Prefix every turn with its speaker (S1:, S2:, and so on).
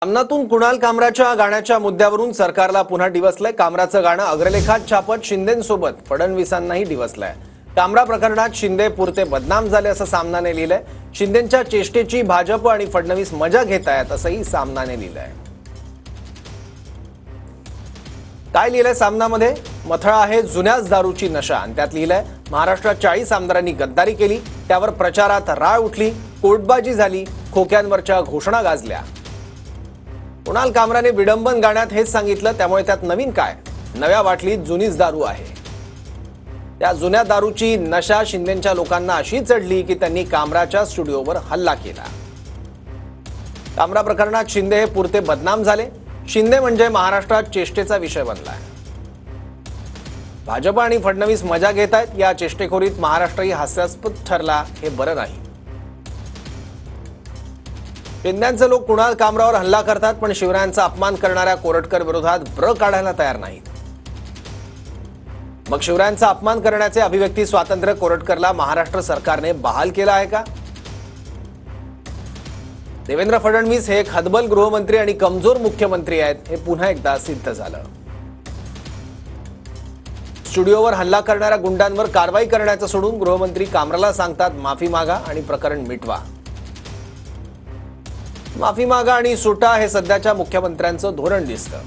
S1: सामनातून कुणाल कामराच्या गाण्याच्या मुद्द्यावरून सरकारला पुन्हा डिवसलंय। कामराचं गाणं अग्रलेखात छापत शिंदेंसोबत फडणवीसांनाही डिवसलंय। कामरा प्रकरणात शिंदे पुरते बदनाम झाले असं सामनाने लिहिलंय। शिंदेंच्या चेष्टेची भाजप आणि फडणवीस मजा घेतायत असंही सामनाने लिहिलंय। काय लिहिलंय सामनामध्ये? मथळा आहे जुन्याच दारूची नशा आणि त्यात लिहिलंय महाराष्ट्रात 40 आमदारांनी गद्दारी केली, त्यावर प्रचारात राळ उठली, कोर्टबाजी झाली, खोक्यांवरच्या घोषणा गाजल्या। कुणाल कामराने विडंबन गाण्यात हेच सांगितलं, त्यामुळे त्यात नवीन काय? नव्या बाटलीत जुनीच दारू आहे। त्या जुन्या दारूची नशा शिंदेंच्या लोकांना अशी चढली की त्यांनी कामराच्या स्टुडिओवर हल्ला केला। कामरा प्रकरणात शिंदे हे पुरते बदनाम झाले। शिंदे म्हणजे महाराष्ट्रात चेष्टेचा विषय बनलाय। भाजप आणि फडणवीस मजा घेतायत, या चेष्टेखोरीत महाराष्ट्रही हास्यास्पद ठरला हे बरं नाही। शिंदेंचे लोक कुणाल कामरावर हल्ला करतात, पण शिवरायांचा अपमान करणाऱ्या कोरटकर विरोधात ब्र काढायला तयार नाहीत। मग शिवरायांचा अपमान करण्याचे अभिव्यक्ती स्वातंत्र्य कोरटकरला महाराष्ट्र सरकारने बहाल केलं आहे का? देवेंद्र फडणवीस हे एक हतबल गृहमंत्री आणि कमजोर मुख्यमंत्री आहेत, हे पुन्हा एकदा सिद्ध झालं। स्टुडिओवर हल्ला करणाऱ्या गुंडांवर कारवाई करण्याचं सोडून गृहमंत्री कामराला सांगतात माफी मागा आणि प्रकरण मिटवा। माफी मागा आणि सुटा हे सध्याच्या मुख्यमंत्र्यांचं धोरण दिसतं।